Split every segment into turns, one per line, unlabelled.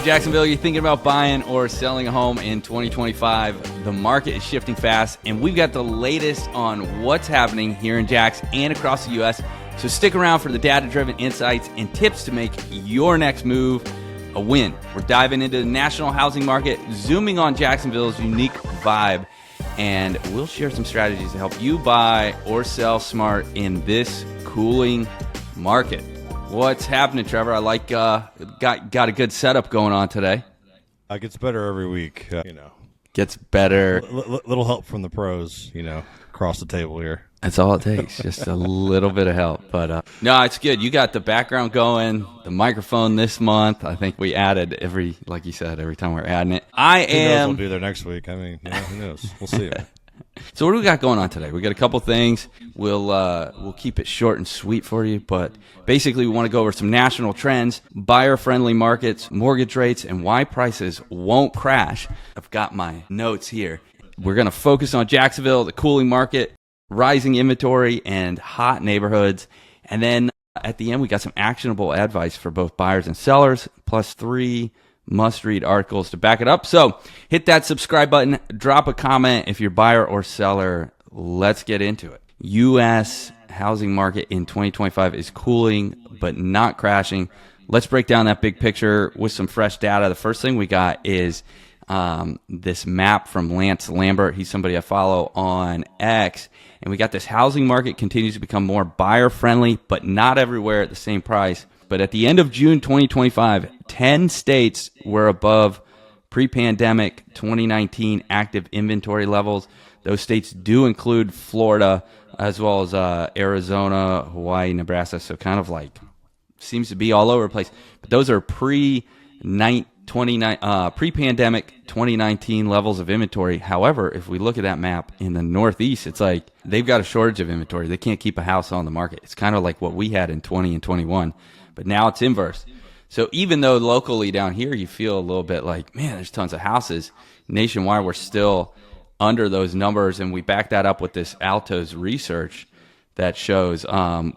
Jacksonville, you're thinking about buying or selling a home in 2025. The market is shifting fast, and we've got the latest on what's happening here in Jacks and across the U.S. So stick around for the data-driven insights and tips to make your next move a win. We're diving into the national housing market, zooming on Jacksonville's unique vibe, and we'll share some strategies to help you buy or sell smart in this cooling market. What's happening, Trevor? I like got a good setup going on today.
It gets better every week,
Gets better.
Little help from the pros, across the table here.
That's all it takes, just a little bit of help. But no, it's good. You got the background going, the microphone this month. I think we added like you said, every time we're adding it.
Who knows we'll be there next week. I mean, who knows? We'll see.
So what do we got going on today? We got a couple things. We'll keep it short and sweet for you, but basically we want to go over some national trends, buyer-friendly markets, mortgage rates, and why prices won't crash. I've got my notes here. We're going to focus on Jacksonville, the cooling market, rising inventory, and hot neighborhoods. And then at the end, we got some actionable advice for both buyers and sellers, plus 3 must-read articles to back it up. So hit that subscribe button, drop a comment if you're buyer or seller. Let's get into it. U.S. housing market in 2025 is cooling but not crashing. Let's break down that big picture with some fresh data. The first thing we got is this map from Lance Lambert. He's somebody I follow on X. And we got this housing market continues to become more buyer-friendly, but not everywhere at the same price. But at the end of June 2025, 10 states were above pre-pandemic 2019 active inventory levels. Those states do include Florida, as well as Arizona, Hawaii, Nebraska. So kind of like seems to be all over the place. But those are pre-pandemic 2019 levels of inventory. However, if we look at that map in the Northeast, it's like they've got a shortage of inventory. They can't keep a house on the market. It's kind of like what we had in 20 and 21. But now it's inverse. So even though locally down here you feel a little bit like, man, there's tons of houses, nationwide we're still under those numbers. And we back that up with this Altos research that shows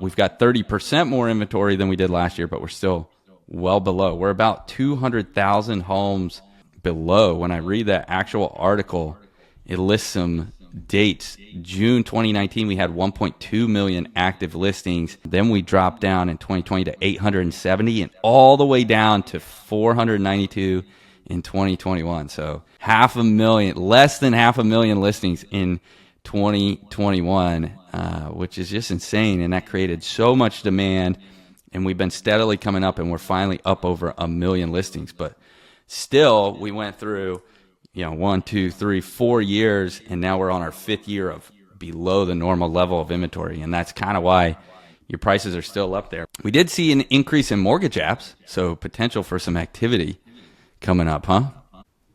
we've got 30% more inventory than we did last year, but we're still well below. We're about 200,000 homes below. When I read that actual article, it lists some dates. June 2019, we had 1.2 million active listings. Then we dropped down in 2020 to 870 and all the way down to 492 in 2021. So less than half a million listings in 2021, which is just insane. And that created so much demand. And we've been steadily coming up, and we're finally up over 1 million listings. But still, we went through 1, 2, 3, 4 years, and now we're on our 5th year of below the normal level of inventory, and that's kind of why your prices are still up there. We did see an increase in mortgage apps, so potential for some activity coming up, huh?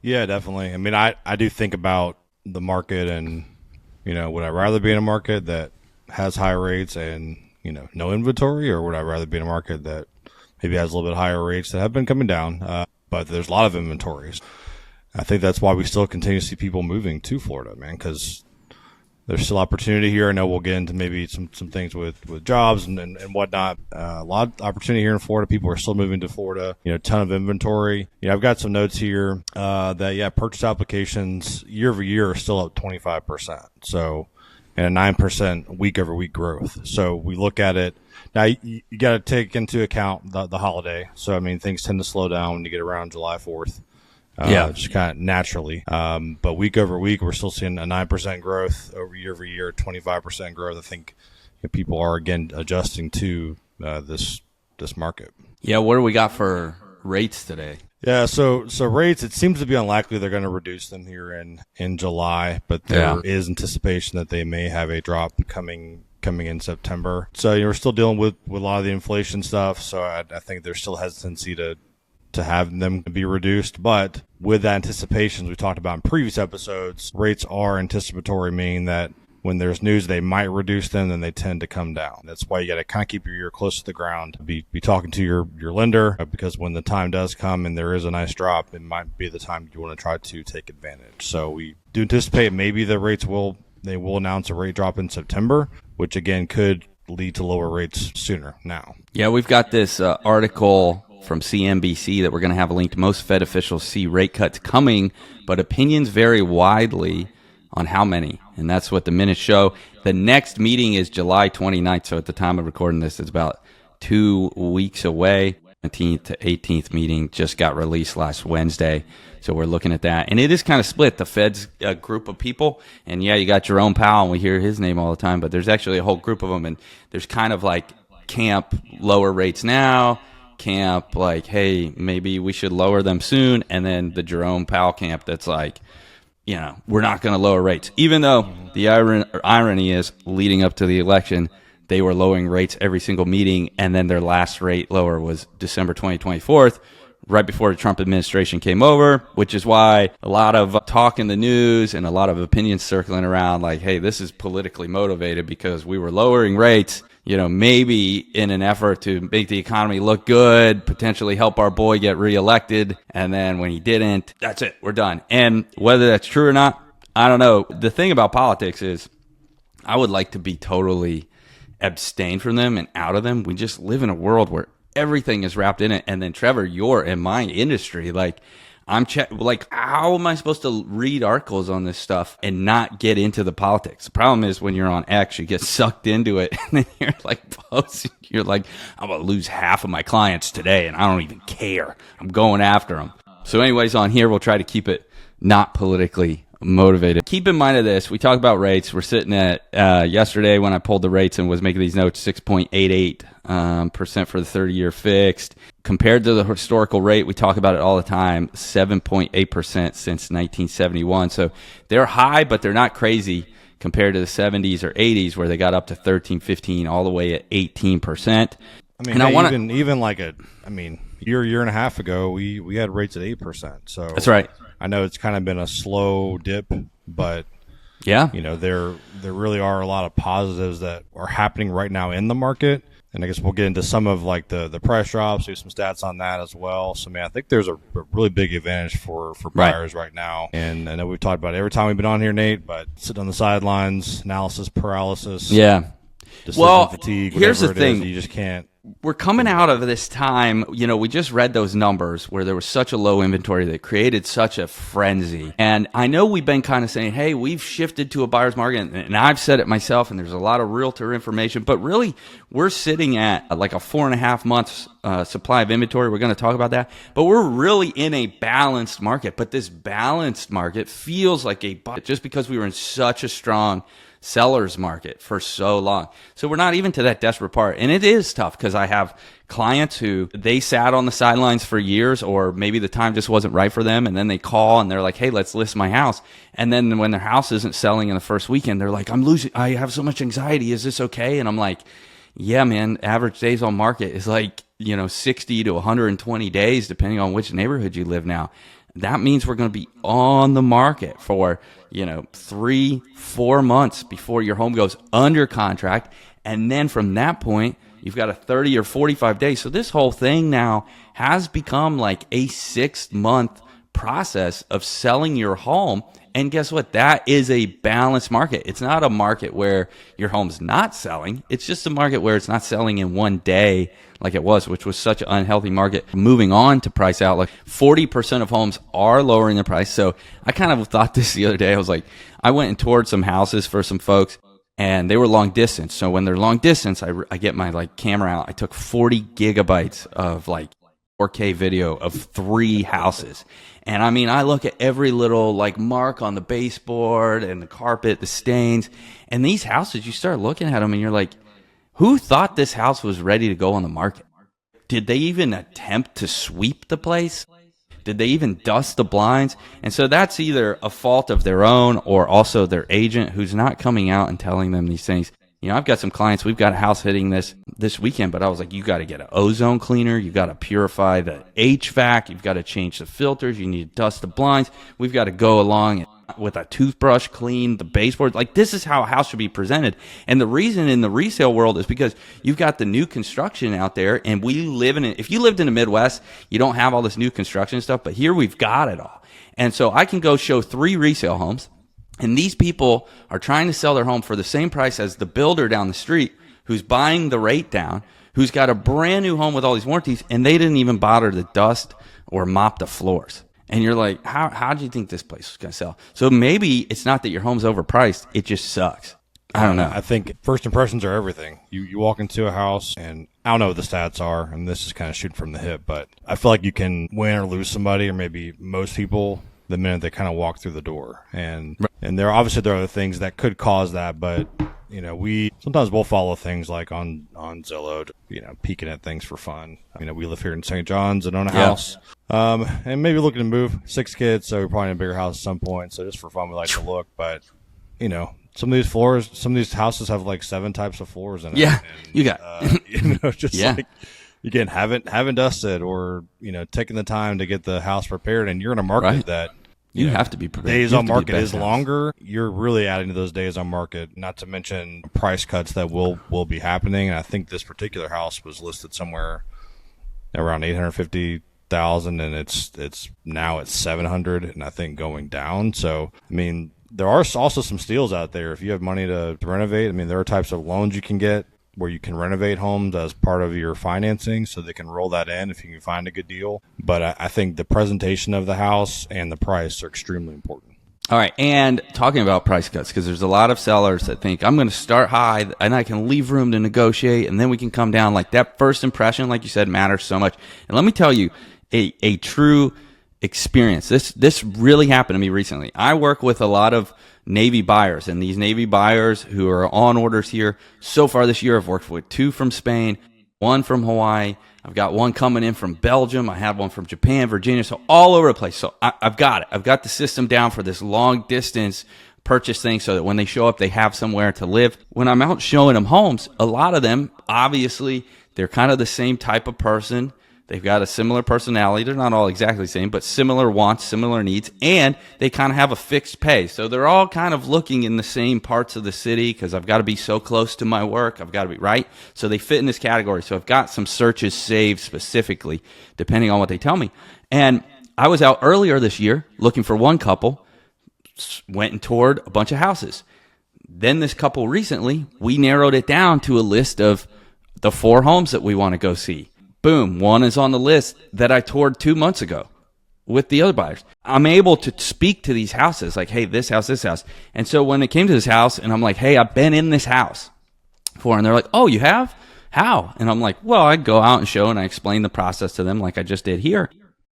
Yeah, definitely. I mean, I do think about the market and, would I rather be in a market that has high rates and, no inventory, or would I rather be in a market that maybe has a little bit higher rates that have been coming down, but there's a lot of inventories? I think that's why we still continue to see people moving to Florida, man, because there's still opportunity here. I know we'll get into maybe some things with jobs and whatnot. A lot of opportunity here in Florida. People are still moving to Florida. Ton of inventory. I've got some notes here that purchase applications year over year are still up 25%. So, and a 9% week over week growth. So we look at it now. You got to take into account the holiday. So I mean, things tend to slow down when you get around July 4th. Just kind of naturally. But week over week, we're still seeing a 9% growth over year, 25% growth. I think people are, again, adjusting to this market.
Yeah, what do we got for rates today?
Yeah, so rates, it seems to be unlikely they're going to reduce them here in July, but there is anticipation that they may have a drop coming in September. So we're still dealing with a lot of the inflation stuff, so I think there's still hesitancy to have them be reduced. But with that anticipation, we talked about in previous episodes, rates are anticipatory, meaning that when there's news they might reduce them, then they tend to come down. That's why you got to kind of keep your ear close to the ground, be talking to your lender, because when the time does come and there is a nice drop, it might be the time you want to try to take advantage. So we do anticipate maybe the rates will announce a rate drop in September, which again could lead to lower rates sooner now.
Yeah, we've got this article from CNBC that we're going to have linked. Most Fed officials see rate cuts coming, but opinions vary widely on how many. And that's what the minutes show. The next meeting is July 29th. So at the time of recording this, it's about 2 weeks away. 17th to 18th meeting just got released last Wednesday. So we're looking at that. And it is kind of split. The Fed's a group of people. And yeah, you got Jerome Powell, and we hear his name all the time. But there's actually a whole group of them. And there's kind of like camp lower rates now, camp like, hey, maybe we should lower them soon. And then the Jerome Powell camp that's like, you know, we're not going to lower rates. Even though the irony is leading up to the election, they were lowering rates every single meeting, and then their last rate lower was December 2024, right before the Trump administration came over, which is why a lot of talk in the news and a lot of opinions circling around like, hey, this is politically motivated because we were lowering rates, you know, maybe in an effort to make the economy look good, potentially help our boy get reelected. And then when he didn't, that's it, we're done. And whether that's true or not, I don't know. The thing about politics is I would like to be totally abstain from them and out of them. We just live in a world where everything is wrapped in it. And then Trevor, you're in my industry. Like how am I supposed to read articles on this stuff and not get into the politics? The problem is when you're on X, you get sucked into it and then you're like posting, you're like, I'm going to lose half of my clients today and I don't even care. I'm going after them. So anyways, on here, we'll try to keep it not politically motivated. Keep in mind of this, we talk about rates. We're sitting at yesterday when I pulled the rates and was making these notes, 6.88% for the 30-year fixed. Compared to the historical rate, we talk about it all the time, 7.8% since 1971. So they're high, but they're not crazy compared to the 70s or 80s where they got up to 13, 15, all the way at 18%.
I mean, and even like year and a half ago, we had rates at 8%. So
that's right.
I know it's kind of been a slow dip, but
yeah,
you know, there really are a lot of positives that are happening right now in the market. And I guess we'll get into some of like the price drops, do some stats on that as well. So, man, I think there's a really big advantage for buyers right now. And I know we've talked about it every time we've been on here, Nate, but sitting on the sidelines, analysis paralysis.
Yeah.
Decision fatigue,
here's the thing.
You just can't.
We're coming out of this time, you know, we just read those numbers where there was such a low inventory that created such a frenzy. And I know we've been kind of saying, hey, we've shifted to a buyer's market, and I've said it myself, and there's a lot of realtor information, but really we're sitting at like a 4.5 months supply of inventory. We're going to talk about that, but we're really in a balanced market. But this balanced market feels like just because we were in such a strong seller's market for so long. So we're not even to that desperate part. And it is tough because I have clients who they sat on the sidelines for years, or maybe the time just wasn't right for them. And then they call and they're like, hey, let's list my house. And then when their house isn't selling in the first weekend, they're like, I have so much anxiety. Is this okay? And I'm like, yeah, man, average days on market is like, 60 to 120 days, depending on which neighborhood you live now. That means we're going to be on the market for, 3-4 months before your home goes under contract. And then from that point, you've got a 30 or 45 days. So this whole thing now has become like a 6-month process of selling your home. And guess what? That is a balanced market. It's not a market where your home's not selling. It's just a market where it's not selling in one day like it was, which was such an unhealthy market. Moving on to price outlook, 40% of homes are lowering their price. So I kind of thought this the other day. I was like, I went and toured some houses for some folks, and they were long distance. So when they're long distance, I get my like camera out. I took 40 gigabytes of like 4K video of 3 houses. And I mean, I look at every little like mark on the baseboard and the carpet, the stains, and these houses, you start looking at them and you're like, who thought this house was ready to go on the market? Did they even attempt to sweep the place? Did they even dust the blinds? And so that's either a fault of their own or also their agent who's not coming out and telling them these things. I've got some clients, we've got a house hitting this weekend, but I was like, you got to get an ozone cleaner. You got to purify the HVAC. You've got to change the filters. You need to dust the blinds. We've got to go along with a toothbrush, clean the baseboard. Like, this is how a house should be presented. And the reason in the resale world is because you've got the new construction out there, and we live in it. If you lived in the Midwest, you don't have all this new construction stuff, but here we've got it all. And so I can go show 3 resale homes, and these people are trying to sell their home for the same price as the builder down the street who's buying the rate down, who's got a brand new home with all these warranties, and they didn't even bother to dust or mop the floors. And you're like, how do you think this place is going to sell? So maybe it's not that your home's overpriced. It just sucks. I don't know.
I think first impressions are everything. You walk into a house, and I don't know what the stats are, and this is kind of shooting from the hip, but I feel like you can win or lose somebody, or maybe most people, the minute they kind of walk through the door. And there are other things that could cause that, but we sometimes we'll follow things like on Zillow, peeking at things for fun. We live here in St. John's and own a house, and maybe looking to move. 6 kids, so we're probably in a bigger house at some point. So just for fun, we like to look, but some of these houses have like 7 types of floors in it.
Yeah,
and,
you got
like, again, haven't dusted or taking the time to get the house prepared, and you're in a market that
you have to be prepared.
Days on market is longer. You're really adding to those days on market. Not to mention price cuts that will be happening. And I think this particular house was listed somewhere around $850,000, and it's now at $700,000, and I think going down. So I mean, there are also some steals out there. If you have money to renovate, I mean, there are types of loans you can get where you can renovate homes as part of your financing, so they can roll that in if you can find a good deal. But I think the presentation of the house and the price are extremely important.
All right, and talking about price cuts, because there's a lot of sellers that think I'm going to start high and I can leave room to negotiate, and then we can come down. Like that first impression, like you said, matters so much. And let me tell you, a true experience. This really happened to me recently. I work with a lot of Navy buyers, and these Navy buyers who are on orders here so far this year, I've worked with 2 from Spain, 1 from Hawaii. I've got 1 coming in from Belgium. I have 1 from Japan, Virginia, so all over the place. So I've got it. I've got the system down for this long distance purchase thing, so that when they show up, they have somewhere to live. When I'm out showing them homes, a lot of them, obviously, they're kind of the same type of person. They've got a similar personality. They're not all exactly the same, but similar wants, similar needs, and they kind of have a fixed pay. So they're all kind of looking in the same parts of the city because I've got to be so close to my work. I've got to be right. So they fit in this category. So I've got some searches saved specifically, depending on what they tell me. And I was out earlier this year looking for 1 couple, went and toured a bunch of houses. Then this couple recently, we narrowed it down to a list of the 4 homes that we want to go see. Boom, 1 is on the list that I toured 2 months ago with the other buyers. I'm able to speak to these houses like, hey, this house. And so when it came to this house, and I'm like, hey, I've been in this house before. And they're like, oh, you have? How? And I'm like, well, I go out and show, and I explain the process to them like I just did here.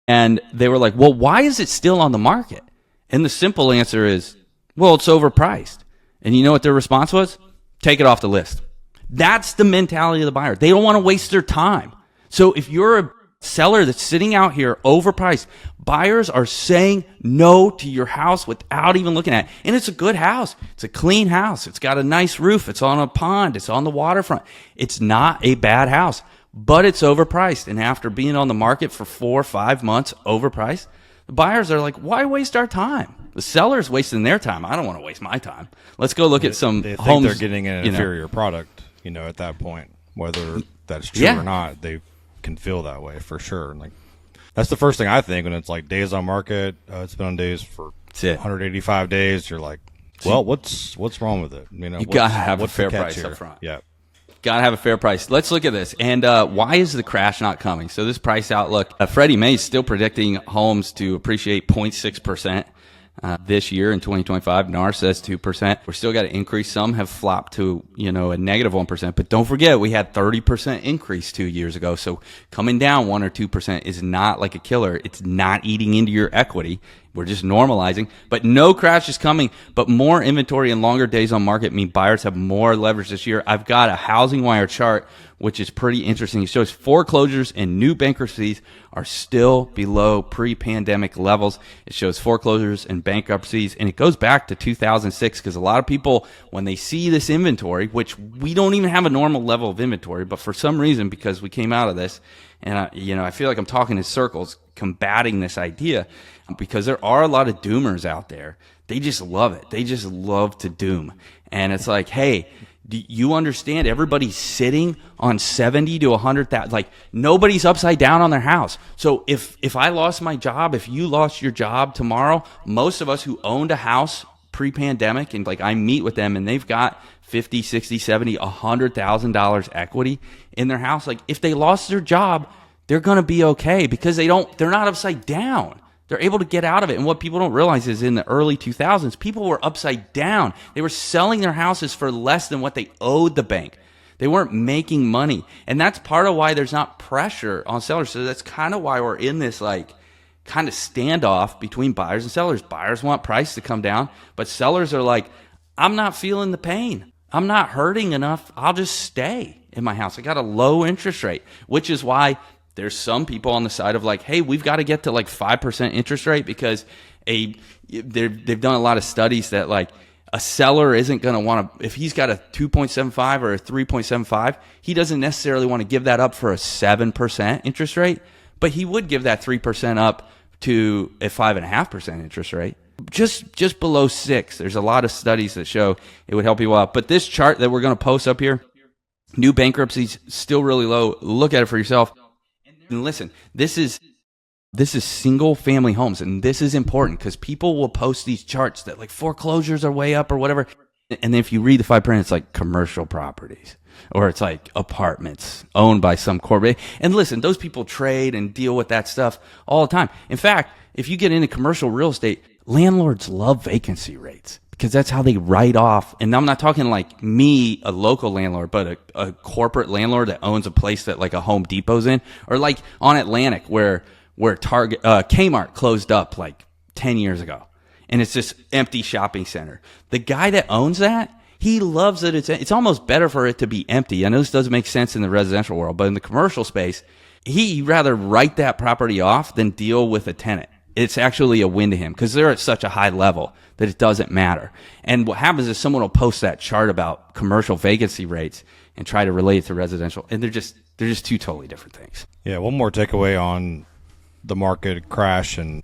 And they were like, well, why is it still on the market? And the simple answer is, well, it's overpriced. And you know what their response was? Take it off the list. That's the mentality of the buyer. They don't want to waste their time. So if you're a seller that's sitting out here overpriced, buyers are saying no to your house without even looking at it. And it's a good house. It's a clean house. It's got a nice roof. It's on a pond. It's on the waterfront. It's not a bad house, but it's overpriced. And after being on the market for 4 or 5 months overpriced, the buyers are like, why waste our time? The seller's wasting their time. I don't want to waste my time. Let's go look at some
they think
homes.
They're getting an inferior product, at that point, whether that's true or not. They can feel that way for sure. And like, that's the first thing I think when it's like days on market. It's been on days for 185 days. You're like, well, what's wrong with it?
You gotta have a fair price up front.
Yeah,
gotta have a fair price. Let's look at this. And why is the crash not coming? So this price outlook, Freddie Mae is still predicting homes to appreciate 0.6%. This year in 2025, NAR says 2%. We're still got to increase. Some have flopped to, a negative 1%. But don't forget, we had 30% increase 2 years ago. So coming down 1 or 2% is not like a killer. It's not eating into your equity. We're just normalizing. But no crash is coming. But more inventory and longer days on market mean buyers have more leverage this year. I've got a Housing Wire chart, which is pretty interesting. It shows foreclosures and new bankruptcies are still below pre-pandemic levels. It shows foreclosures and bankruptcies, and it goes back to 2006 because a lot of people, when they see this inventory, which we don't even have a normal level of inventory, but for some reason, because we came out of this, and I feel like I'm talking in circles combating this idea, because there are a lot of doomers out there. They just love it. They just love to doom. And it's like, hey, do you understand? Everybody's sitting on 70 to 100,000. Like, nobody's upside down on their house. So if I lost my job, if you lost your job tomorrow, most of us who owned a house pre-pandemic, and like I meet with them and they've got 50, 60, 70, $100,000 equity in their house. Like if they lost their job, they're going to be okay because they're not upside down. They're able to get out of it. And what people don't realize is in the early 2000s, people were upside down. They were selling their houses for less than what they owed the bank. They weren't making money. And that's part of why there's not pressure on sellers. So that's kind of why we're in this like kind of standoff between buyers and sellers. Buyers want price to come down, but sellers are like, I'm not feeling the pain. I'm not hurting enough. I'll just stay in my house. I got a low interest rate, which is why there's some people on the side of like, hey, we've got to get to like 5% interest rate because they've done a lot of studies that like a seller isn't going to want to, if he's got a 2.75 or a 3.75, he doesn't necessarily want to give that up for a 7% interest rate, but he would give that 3% up to a 5.5% interest rate. Just below 6. There's a lot of studies that show it would help you out. But this chart that we're going to post up here, new bankruptcies still really low. Look at it for yourself. And listen, this is single family homes, and this is important because people will post these charts that like foreclosures are way up or whatever. And then if you read the fine print, it's like commercial properties or it's like apartments owned by some corporate. And listen, those people trade and deal with that stuff all the time. In fact, if you get into commercial real estate, landlords love vacancy rates because that's how they write off. And I'm not talking like me, a local landlord, but a corporate landlord that owns a place that like a Home Depot's in, or like on Atlantic where Target, Kmart closed up like 10 years ago. And it's this empty shopping center. The guy that owns that, he loves that it's almost better for it to be empty. I know this doesn't make sense in the residential world, but in the commercial space, he'd rather write that property off than deal with a tenant. It's actually a win to him because they're at such a high level that it doesn't matter. And what happens is someone will post that chart about commercial vacancy rates and try to relate it to residential, and they're just two totally different things.
Yeah, one more takeaway on the market crash and,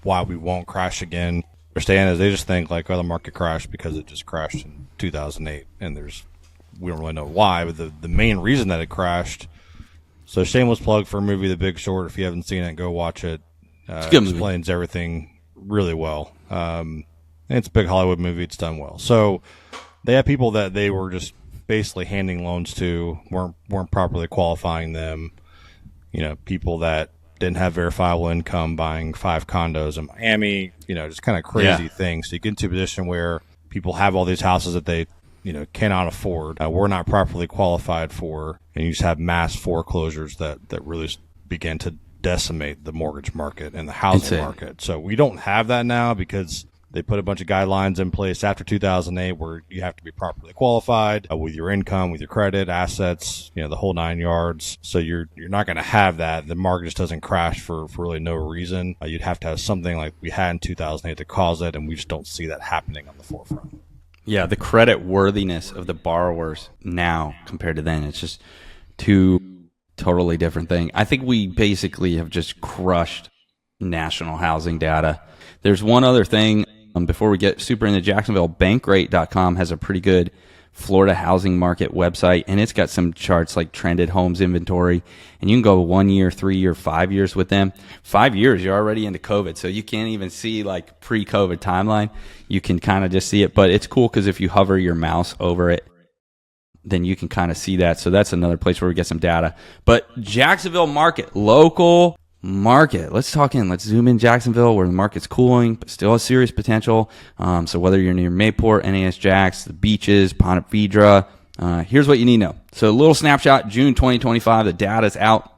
why we won't crash again. Understand is they just think like, the market crashed because it just crashed in 2008, and we don't really know why, but the main reason that it crashed. So shameless plug for a movie, The Big Short. If you haven't seen it, go watch it. It explains everything really well. And it's a big Hollywood movie. It's done well. So they have people that they were just basically handing loans to, weren't properly qualifying them. People that didn't have verifiable income, buying 5 condos in Miami, just kind of crazy things. So you get into a position where people have all these houses that they, cannot afford, we're not properly qualified for, and you just have mass foreclosures that really begin to decimate the mortgage market and the housing market. So we don't have that now because they put a bunch of guidelines in place after 2008 where you have to be properly qualified with your income, with your credit, assets, the whole 9 yards. So you're not going to have that. The market just doesn't crash for really no reason. You'd have to have something like we had in 2008 to cause it, and we just don't see that happening on the forefront.
Yeah, the credit worthiness of the borrowers now compared to then, it's just two totally different thing. I think we basically have just crushed national housing data. There's one other thing before we get super into Jacksonville. Bankrate.com has a pretty good Florida housing market website, and it's got some charts like trended homes inventory, and you can go 1 year, 3 year, 5 years with them. 5 years, you're already into COVID, so you can't even see like pre-COVID timeline. You can kind of just see it, but it's cool because if you hover your mouse over it, then you can kind of see that. So that's another place where we get some data. But Jacksonville market, local market. Let's zoom in Jacksonville where the market's cooling, but still has serious potential. So whether you're near Mayport, NAS Jacks, the beaches, Ponte Vedra, here's what you need to know. So a little snapshot, June 2025, the data's out.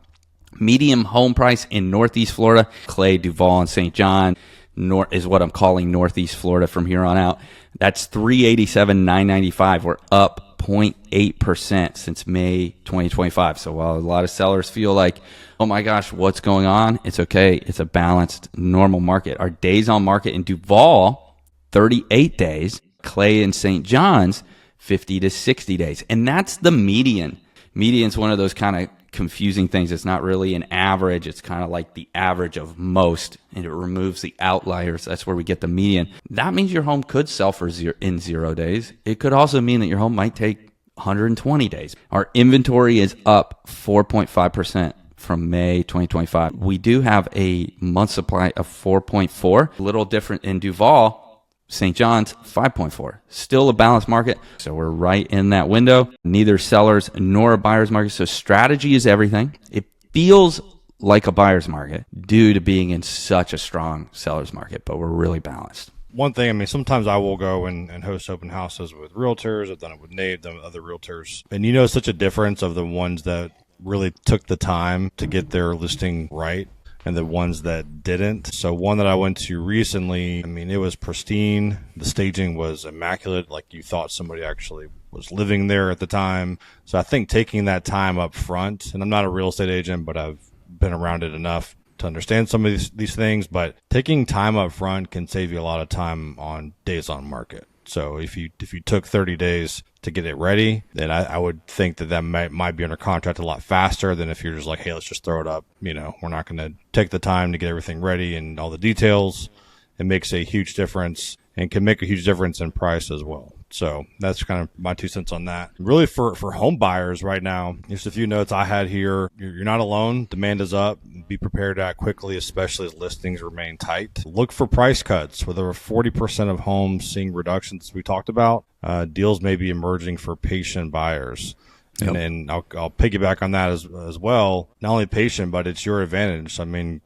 Median home price in Northeast Florida, Clay, Duval, and St. John, is what I'm calling Northeast Florida from here on out. That's $387,995. We're up 0.8% since May 2025. So while a lot of sellers feel like, oh my gosh, what's going on? It's okay. It's a balanced, normal market. Our days on market in Duval, 38 days. Clay and St. John's, 50 to 60 days. And that's the median. Median's one of those kind of confusing things. It's not really an average. It's kind of like the average of most, and it removes the outliers. That's where we get the median. That means your home could sell for in 0 days. It could also mean that your home might take 120 days. Our inventory is up 4.5% from May 2025. We do have a month supply of 4.4, a little different in Duval. St. John's, 5.4. Still a balanced market. So we're right in that window. Neither sellers nor a buyer's market. So strategy is everything. It feels like a buyer's market due to being in such a strong seller's market, but we're really balanced.
One thing, I mean, sometimes I will go and host open houses with realtors. I've done it with Nate, done it with other realtors. And you know such a difference of the ones that really took the time to get their listing right and the ones that didn't. So one that I went to recently, I mean, it was pristine. The staging was immaculate, like you thought somebody actually was living there at the time. So I think taking that time up front, and I'm not a real estate agent, but I've been around it enough to understand some of these things, but taking time up front can save you a lot of time on days on market. So if you took 30 days to get it ready, then I would think that might be under contract a lot faster than if you're just like, hey, let's just throw it up. You know, we're not going to take the time to get everything ready and all the details. It makes a huge difference and can make a huge difference in price as well. So that's kind of my 2 cents on that. Really for home buyers right now, just a few notes I had here. You're not alone. Demand is up. Be prepared to act quickly, especially as listings remain tight. Look for price cuts. With over 40% of homes seeing reductions we talked about, deals may be emerging for patient buyers. Yep. And I'll piggyback on that as well. Not only patient, but it's your advantage. I mean,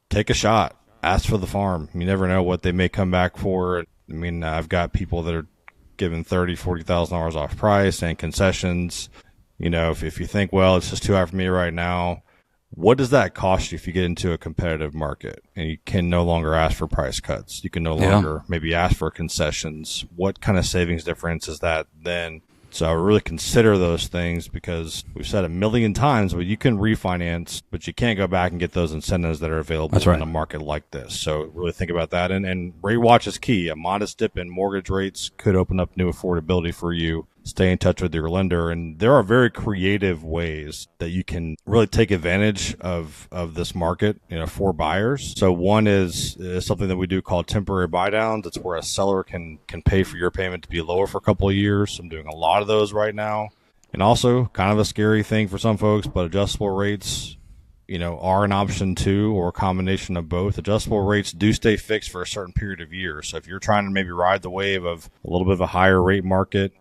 take a shot. Ask for the farm. You never know what they may come back for. I mean, I've got people that are giving $30,000-$40,000 off price and concessions. You know, if you think, well, it's just too high for me right now, what does that cost you if you get into a competitive market and you can no longer ask for price cuts? You can no longer maybe ask for concessions. What kind of savings difference is that then? So I really consider those things, because we've said a million times, well, you can refinance, but you can't go back and get those incentives that are available in a market like this. So really think about that. And rate watch is key. A modest dip in mortgage rates could open up new affordability for you. Stay in touch with your lender. And there are very creative ways that you can really take advantage of this market, you know, for buyers. So one is something that we do called temporary buy downs. It's where a seller can pay for your payment to be lower for a couple of years. I'm doing a lot of those right now. And also kind of a scary thing for some folks, but adjustable rates, you know, are an option too, or a combination of both. Adjustable rates do stay fixed for a certain period of years. So if you're trying to maybe ride the wave of a little bit of a higher rate market,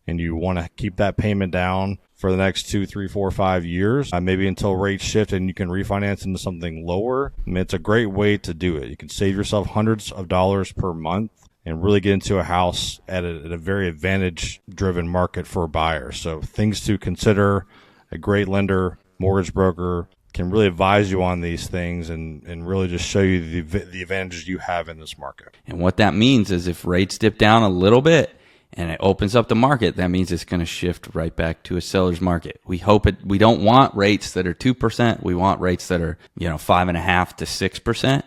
and you want to keep that payment down for the next 2, 3, 4, 5 years, maybe until rates shift and you can refinance into something lower. I mean, it's a great way to do it. You can save yourself hundreds of dollars per month and really get into a house at a very advantage-driven market for buyers. So things to consider. A great lender, mortgage broker can really advise you on these things and really just show you the advantages you have in this market.
And what that means is if rates dip down a little bit, and it opens up the market, that means it's going to shift right back to a seller's market. We don't want rates that are 2%. We want rates that are, 5.5% to 6%,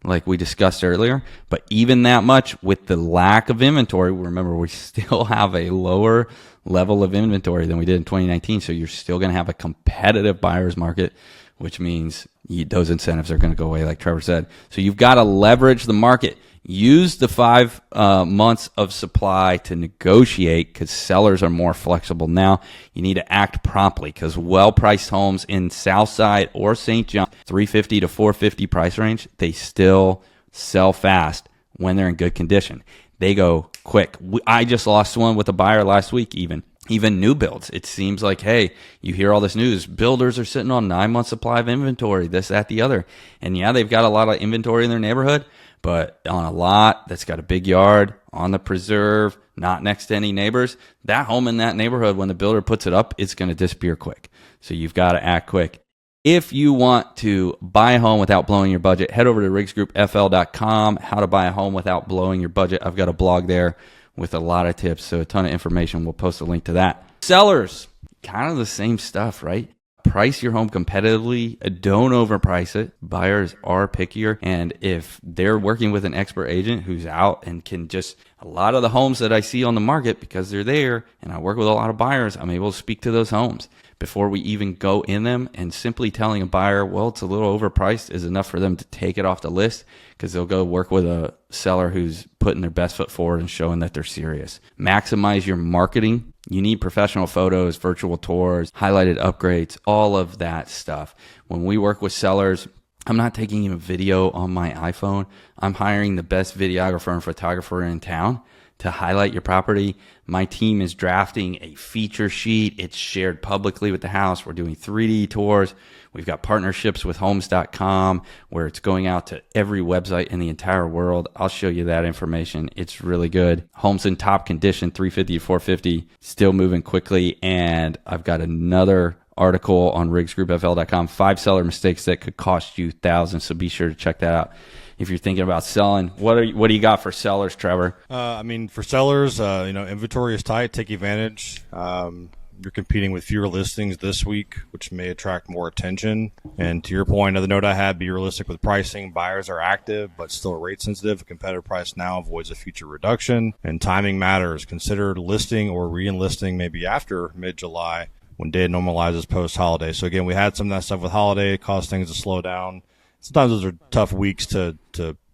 like we discussed earlier. But even that much, with the lack of inventory, remember, we still have a lower level of inventory than we did in 2019. So you're still going to have a competitive buyer's market, which means those incentives are going to go away, like Trevor said. So you've got to leverage the market. Use the 5 months of supply to negotiate, because sellers are more flexible now. You need to act promptly, because well-priced homes in Southside or St. John, $350 to $450 price range, they still sell fast when they're in good condition. They go quick. I just lost one with a buyer last week even new builds. It seems like, hey, you hear all this news. Builders are sitting on 9 months supply of inventory, this, that, the other. And yeah, they've got a lot of inventory in their neighborhood, but on a lot that's got a big yard, on the preserve, not next to any neighbors, that home in that neighborhood, when the builder puts it up, it's going to disappear quick. So you've got to act quick. If you want to buy a home without blowing your budget, head over to riggsgroupfl.com, how to buy a home without blowing your budget. I've got a blog there with a lot of tips, so a ton of information. We'll post a link to that. Sellers, kind of the same stuff, right? Price your home competitively. Don't overprice it. Buyers are pickier. And if they're working with an expert agent who's out and can just, a lot of the homes that I see on the market, because they're there and I work with a lot of buyers, I'm able to speak to those homes before we even go in them. And simply telling a buyer, well, it's a little overpriced, is enough for them to take it off the list, because they'll go work with a seller who's putting their best foot forward and showing that they're serious. Maximize your marketing. You need professional photos, virtual tours, highlighted upgrades, all of that stuff. When we work with sellers, I'm not taking a video on my iPhone. I'm hiring the best videographer and photographer in town to highlight your property. My team is drafting a feature sheet. It's shared publicly with the house. We're doing 3D tours. We've got partnerships with homes.com where it's going out to every website in the entire world. I'll show you that information. It's really good. Homes in top condition, 350 to 450, still moving quickly. And I've got another article on rigsgroupfl.com, 5 seller mistakes that could cost you thousands. So be sure to check that out. If you're thinking about selling, what do you got for sellers, Trevor?
I mean, for sellers, inventory is tight. Take advantage. You're competing with fewer listings this week, which may attract more attention. And to your point, another note I had, be realistic with pricing. Buyers are active, but still rate sensitive. A competitive price now avoids a future reduction. And timing matters. Consider listing or re-enlisting maybe after mid-July when data normalizes post-holiday. So again, we had some of that stuff with holiday. It caused things to slow down. Sometimes those are tough weeks to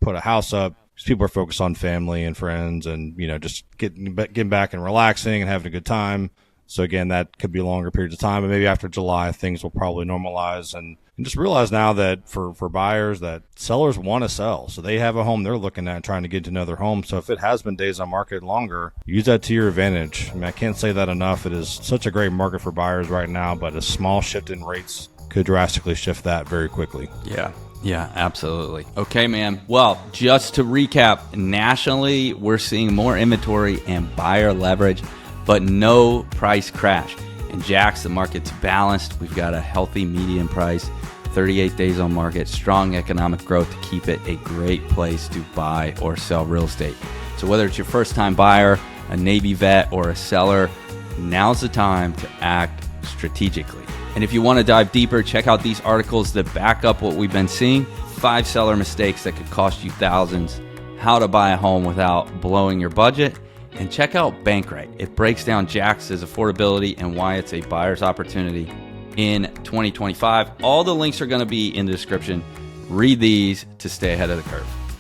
put a house up. People are focused on family and friends and, just getting back and relaxing and having a good time. So again, that could be longer periods of time, but maybe after July, things will probably normalize. And just realize now that for buyers, that sellers want to sell. So they have a home they're looking at and trying to get to another home. So if it has been days on market longer, use that to your advantage. I mean, I can't say that enough. It is such a great market for buyers right now, but a small shift in rates could drastically shift that very quickly.
Yeah, absolutely. Okay, man. Well, just to recap, nationally, we're seeing more inventory and buyer leverage, but no price crash. In Jacks, the market's balanced. We've got a healthy median price, 38 days on market, strong economic growth to keep it a great place to buy or sell real estate. So whether it's your first-time buyer, a Navy vet, or a seller, now's the time to act strategically. And if you want to dive deeper, check out these articles that back up what we've been seeing. 5 seller mistakes that could cost you thousands. How to buy a home without blowing your budget. And check out Bankrate. It breaks down Jacks' affordability and why it's a buyer's opportunity in 2025. All the links are going to be in the description. Read these to stay ahead of the curve.